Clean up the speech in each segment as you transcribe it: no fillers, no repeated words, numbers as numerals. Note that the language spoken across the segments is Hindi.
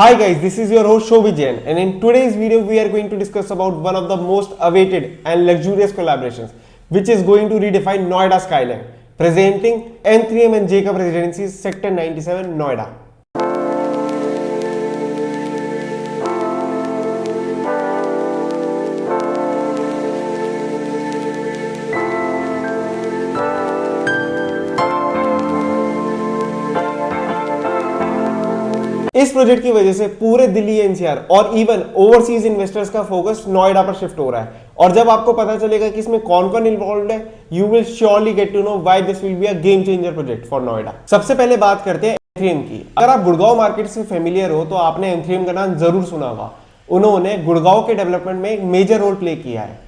Hi guys, this is your host Shobhi Jain, and in today's video we are going to discuss about one of the most awaited and luxurious collaborations which is going to redefine Noida skyline, presenting M3M and Jacob Residences Sector 97 Noida. इस प्रोजेक्ट की वजह से पूरे दिल्ली एनसीआर और इवन ओवरसीज इन्वेस्टर्स का फोकस नोएडा पर शिफ्ट हो रहा है। और जब आपको पता चलेगा कि इसमें कौन कौन इन्वॉल्व है, you will surely get to know why this will be a game changer project for Noida. सबसे पहले बात करते हैं M3M की। अगर आप गुड़गांव मार्केट से फेमिलियर हो तो आपने M3M का नाम जरूर सुना होगा। उन्होंने गुड़गांव के डेवलपमेंट में एक मेजर रोल प्ले किया है।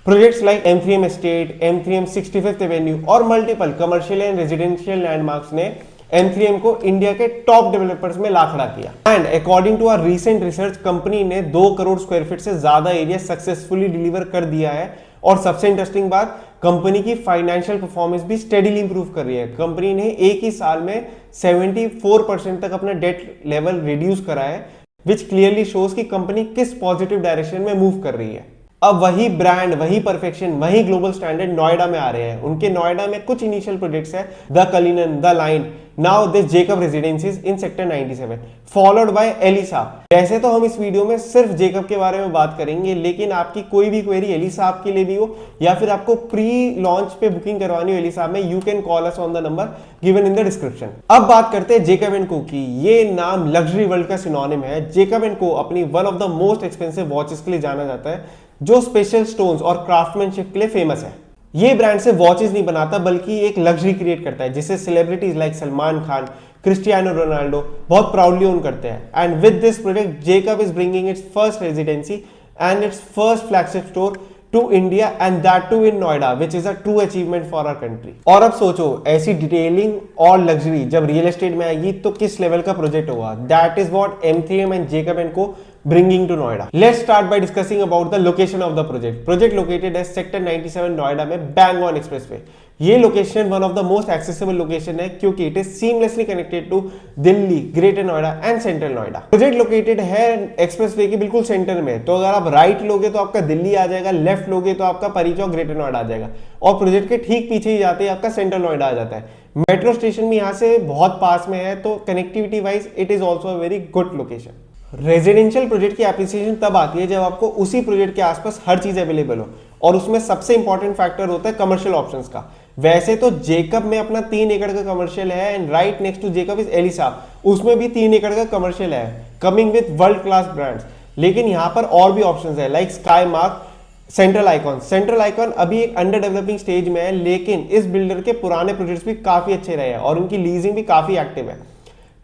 Projects like M3M estate, M3M 65th avenue और multiple commercial and residential landmarks ने M3M को इंडिया के टॉप डेवलपर्स में ला खड़ा किया। And according to our recent research, company ने 2 करोड़ स्क्वायर फीट से ज्यादा एरिया सक्सेसफुली डिलीवर कर दिया है। और सबसे इंटरेस्टिंग बात, कंपनी की फाइनेंशियल परफॉर्मेंस भी स्टेडीली इंप्रूव कर रही है। कंपनी ने एक ही साल में 74% तक अपना डेट लेवल रिड्यूस करा है, विच क्लियरली शोज कि कंपनी किस पॉजिटिव डायरेक्शन में मूव कर रही है। अब वही ब्रांड, वही परफेक्शन, वही ग्लोबल स्टैंडर्ड नोएडा में आ रहे हैं। उनके नोएडा में कुछ इनिशियल प्रोजेक्ट्स है, the Cullinan, the line, now this Jacob residencies in sector 97 followed by Elie Saab. वैसे तो हम इस वीडियो में सिर्फ जेकब के बारे में बात करेंगे, लेकिन आपकी कोई भी क्वेरी एलिसा के लिए भी हो या फिर आपको प्री लॉन्च पे बुकिंग करवानी हो एलिसा में, you can call us on the number given in the description. अब बात करते हैं जेकब एंड को की। ये नाम लग्जरी वर्ल्ड का सिनोनिम है। जेकब एंड को अपनी one of the most expensive watches के लिए जाना जाता है, जो स्पेशल स्टोन्स और क्राफ्टमैनशिप के लिए फेमस है। ये ब्रांड से वॉचेस नहीं बनाता बल्कि एक लग्जरी क्रिएट करता है, जिसे celebrities like Salman Khan, Cristiano Ronaldo बहुत प्राउडली ओन करते हैं। And with this project Jacob is bringing its first residency and its first flagship store to India, and that too in Noida, which is a true achievement for our country. और अब सोचो, ऐसी डिटेलिंग और लग्जरी जब रियल एस्टेट में आएगी तो किस लेवल का प्रोजेक्ट होगा। That is what M3M and Jacob and को bringing to Noida. Let's start by discussing about the location of the project. Project located at Sector 97 Noida में Bang on Expressway. ये location one of the most accessible location है क्योंकि it is seamlessly connected to Delhi, greater Noida and central Noida. Project located है एक्सप्रेसवे के बिल्कुल सेंटर में, तो अगर आप राइट लोगे तो आपका दिल्ली आ जाएगा, लेफ्ट लोगे तो आपका परी चौक ग्रेटर नोएडा आ जाएगा, और प्रोजेक्ट के ठीक पीछे ही जाते ही आपका सेंट्रल नोएडा आ जाता है। मेट्रो स्टेशन भी यहाँ से बहुत पास में है, तो connectivity wise it is also a very good location. Residential project की एप्रिसिएशन तब आती है जब आपको उसी प्रोजेक्ट के आसपास हर चीज अवेलेबल हो, और उसमें सबसे इंपॉर्टेंट फैक्टर होता है कमर्शियल ऑप्शंस का। वैसे तो जेकब में अपना 3 एकड़ का कमर्शियल है, and right next to Jacob is Elie Saab, उसमें भी 3 एकड़ का कमर्शियल है, coming with world class brands. लेकिन यहाँ पर और भी ऑप्शंस है like Sky Mark, Central Icon. Central Icon अभी एक अंडर डेवलपिंग स्टेज में है, लेकिन इस बिल्डर के पुराने प्रोजेक्ट्स भी काफी अच्छे रहे हैं और उनकी लीजिंग भी काफी एक्टिव है।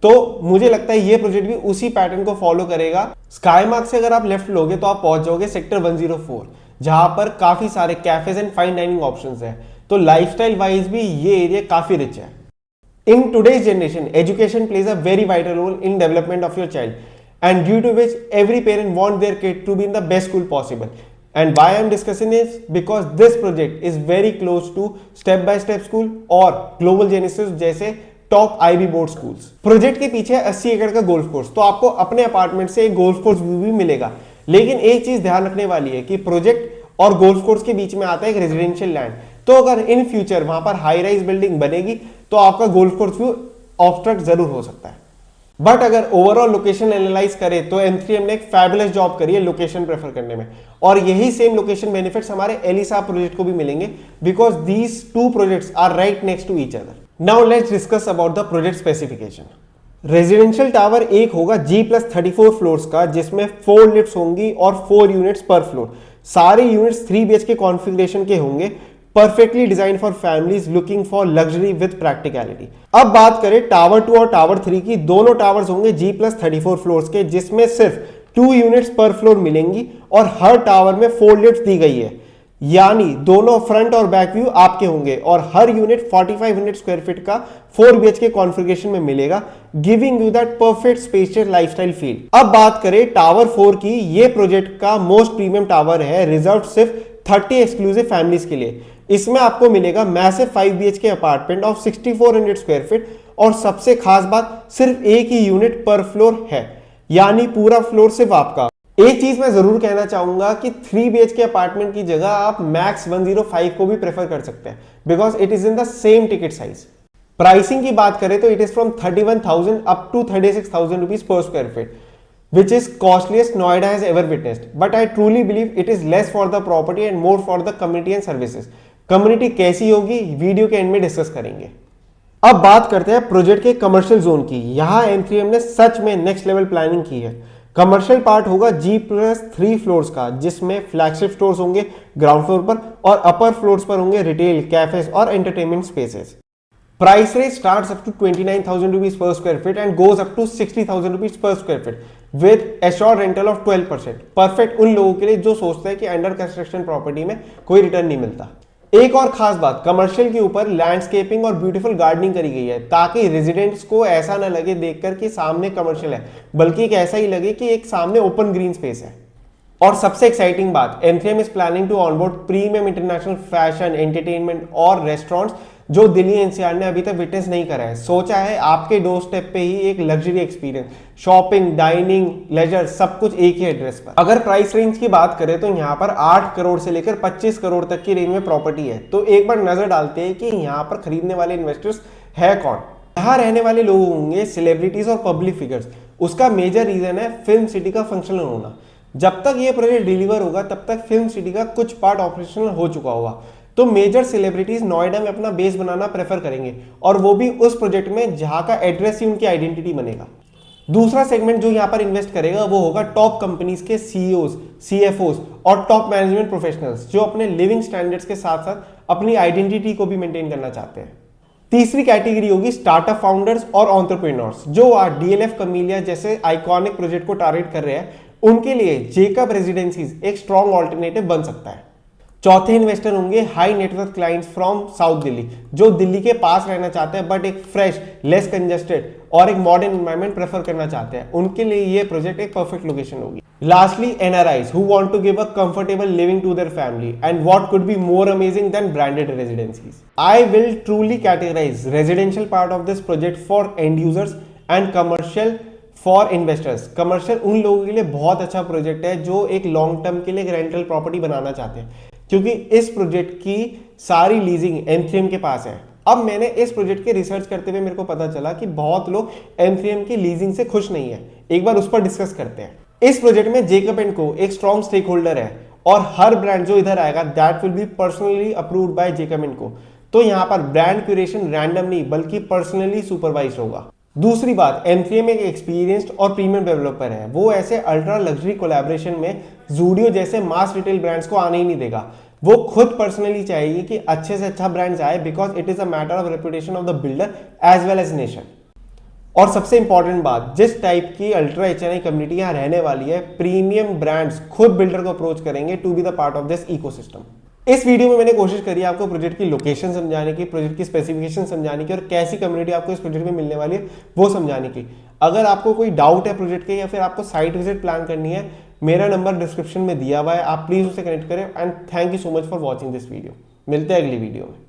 तो मुझे लगता है ये प्रोजेक्ट भी उसी पैटर्न को फॉलो करेगा। स्काई मार्क से अगर आप लेफ्ट लोगे तो आप पहुंच जाओगे सेक्टर 104, जहां पर काफी सारे cafes and fine dining options हैं। तो लाइफस्टाइल वाइज भी ये एरिया काफी रिच है। In today's generation, education plays a very vital role in development of your child, and due to which every parent want their kid to be in the best school possible. And why I am discussing is because this project is very close to step-by-step school और Global Genesis जैसे top IB board schools. Project के पीछे 80 एकड़ का गोल्फ कोर्स, तो आपको अपने अपार्टमेंट से एक गोल्फ कोर्स व्यू भी मिलेगा। लेकिन एक चीज ध्यान रखने वाली है कि प्रोजेक्ट और गोल्फ कोर्स के बीच में आता है एक रेजिडेंशियल लैंड, तो अगर इन फ्यूचर वहां पर हाई राइज बिल्डिंग बनेगी तो आपका गोल्फ कोर्स व्यू ऑब्स्ट्रक्ट जरूर हो सकता है। बट अगर ओवरऑल लोकेशन एनालाइज करें तो M3M ने एक फैबुलस जॉब करी है लोकेशन प्रेफर करने में, और यही सेम लोकेशन बेनिफिट्स हमारे एलिसा प्रोजेक्ट को भी मिलेंगे, because these 2 projects are right next to each other. Now let's discuss about the project specification. Residential tower एक होगा G+34 फ्लोर्स का, जिसमें 4 लिफ्ट्स होंगी और 4 यूनिट्स पर फ्लोर। सारे यूनिट्स 3 BHK कॉन्फ़िगरेशन के होंगे, perfectly design for families looking for luxury with practicality. अब बात करें टावर 2 और टावर 3 की, दोनों टावर्स होंगे G+34 फ्लोर्स के, जिसमें सिर्फ 2 यूनिट्स पर फ्लोर मिलेंगी और हर टावर में 4 लिफ्ट दी गई है, यानी दोनों फ्रंट और बैक व्यू आपके होंगे, और हर यूनिट 4500 स्क्वायर फीट का 4 BHK कॉन्फ़िगरेशन में मिलेगा, giving you that perfect spacious lifestyle feel. अब बात करें टावर 4 की, ये प्रोजेक्ट का मोस्ट प्रीमियम टावर है, रिजर्व सिर्फ 30 एक्सक्लूसिव फैमिलीज के लिए। इसमें आपको मिलेगा massive 5 BHK apartment of 6400 square feet, और सबसे खास बात सिर्फ एक ही यूनिट पर फ्लोर है। यानी पूरा फ्लोर सिर्फ आपका। एक चीज मैं जरूर कहना चाहूंगा कि 3 BHK अपार्टमेंट की जगह आप मैक्स 105 को भी प्रेफर कर सकते हैं, because it is in the same ticket size. Pricing की बात करें तो it is from 31,000 up to 36,000 rupees per square feet, which is costliest Noida has ever witnessed. But I truly believe it is less for the property and more for the community and services. Community कैसी होगी वीडियो के एंड में डिस्कस करेंगे। अब बात करते हैं प्रोजेक्ट के कमर्शियल जोन की। यहाँ M3M ने सच में नेक्स्ट लेवल प्लानिंग की है। कमर्शियल पार्ट होगा G+3 फ्लोर्स का, जिसमें फ्लैगशिप स्टोर्स होंगे ग्राउंड फ्लोर पर और अपर फ्लोर्स पर होंगे रिटेल, कैफेज और entertainment spaces. Price range starts up to 29,000 rupees per square feet and goes up to 60,000 rupees per square feet with assured rental of 12%. Perfect उन लोगों के लिए जो सोचते हैं कि अंडर कंस्ट्रक्शन प्रॉपर्टी में कोई रिटर्न नहीं मिलता। एक और खास बात, कमर्शियल के ऊपर लैंडस्केपिंग और ब्यूटीफुल गार्डनिंग करी गई है, ताकि रेजिडेंट्स को ऐसा ना लगे देखकर कि सामने कमर्शियल है, बल्कि एक ऐसा ही लगे कि एक सामने ओपन ग्रीन स्पेस है। और सबसे एक्साइटिंग बात, M3M is planning to onboard premium international fashion, entertainment और रेस्टोरेंट्स जो दिल्ली एनसीआर ने अभी तक विटनेस नहीं करा है। सोचा है आपके डोर स्टेप पे ही एक luxury experience, shopping, dining, leisure, सब कुछ एक ही एड्रेस पर। अगर प्राइस रेंज की बात करें तो यहाँ पर 8 करोड़ से लेकर 25 करोड़ तक की रेंज में प्रॉपर्टी है। तो एक बार नजर डालते हैं कि यहाँ पर खरीदने वाले इन्वेस्टर्स है कौन। यहाँ रहने वाले लोग होंगे सेलिब्रिटीज और पब्लिक फिगर्स। उसका मेजर रीजन है फिल्म सिटी का फंक्शनल होना। जब तक ये प्रोजेक्ट डिलीवर होगा तब तक फिल्म सिटी का कुछ पार्ट ऑपरेशनल हो चुका होगा। तो मेजर सेलिब्रिटीज नोएडा में अपना बेस बनाना प्रेफर करेंगे, और वो भी उस प्रोजेक्ट में जहां का एड्रेस ही उनकी आइडेंटिटी बनेगा। दूसरा सेगमेंट जो यहां पर इन्वेस्ट करेगा वो होगा टॉप कंपनीज के सीईओज, सीएफओज और टॉप मैनेजमेंट प्रोफेशनल्स, जो अपने लिविंग स्टैंडर्ड्स के साथ साथ अपनी आइडेंटिटी को भी मेंटेन करना चाहते हैं। तीसरी कैटेगरी होगी स्टार्टअप फाउंडर्स और एंटरप्रेन्योर्स, जो आज डीएलएफ कमीलिया जैसे आइकॉनिक प्रोजेक्ट को टारगेट कर रहे हैं। उनके लिए जेकब रेजिडेंसीज एक स्ट्रॉन्ग ऑल्टरनेटिव बन सकता है। चौथे इन्वेस्टर होंगे high net worth clients from south Delhi, जो दिल्ली के पास रहना चाहते हैं बट एक फ्रेश, लेस कंजेस्टेड और एक मॉडर्न एनवायरनमेंट प्रेफर करना चाहते हैं। उनके लिए ये प्रोजेक्ट एक परफेक्ट लोकेशन होगी। Lastly NRIs who want to give a comfortable living to their family, and what could be more amazing than branded residencies. I will truly categorise residential part of this project for end users and commercial for investors. Commercial उन लोगों के लिए बहुत अच्छा प्रोजेक्ट है जो एक लॉन्ग टर्म के लिए एक रेंटल प्रॉपर्टी बनाना चाहते हैं, क्योंकि इस प्रोजेक्ट की सारी लीजिंग M3M के पास है। अब मैंने इस प्रोजेक्ट के रिसर्च करते हुए मेरे को पता चला कि बहुत लोग M3M की लीजिंग से खुश नहीं है। एक बार उस पर डिस्कस करते हैं। इस प्रोजेक्ट में जेकब एंड को एक स्ट्रॉन्ग स्टेक होल्डर है, और हर ब्रांड जो इधर आएगा that will be personally approved by Jacob and को। तो यहाँ पर ब्रांड क्यूरेशन रैंडम नहीं बल्कि पर्सनली सुपरवाइज होगा। दूसरी बात, M3M एक एक्सपीरियंस्ड और प्रीमियम डेवलपर है। वो ऐसे अल्ट्रा लग्जरी कोलैबोरेशन में ज़ूडियो जैसे मास रिटेल ब्रांड्स को आने ही नहीं देगा। वो खुद पर्सनली चाहिए कि अच्छे से अच्छा ब्रांड्स आए, because it is a matter of reputation of the builder as well as nation. और सबसे इंपॉर्टेंट बात, जिस टाइप की अल्ट्रा HNI कम्युनिटी यहाँ रहने वाली है, प्रीमियम ब्रांड्स खुद बिल्डर को अप्रोच करेंगे to be the part of this ecosystem. इस वीडियो में मैंने कोशिश करी आपको प्रोजेक्ट की लोकेशन समझाने की, प्रोजेक्ट की स्पेसिफिकेशन समझाने की, और कैसी कम्युनिटी आपको इस प्रोजेक्ट में मिलने वाली है वो समझाने की। अगर आपको कोई डाउट है प्रोजेक्ट के, या फिर आपको साइट विजिट प्लान करनी है, मेरा नंबर डिस्क्रिप्शन में दिया हुआ है, आप प्लीज उसे कनेक्ट करें। And thank you so much for watching this video. मिलते हैं अगली वीडियो में।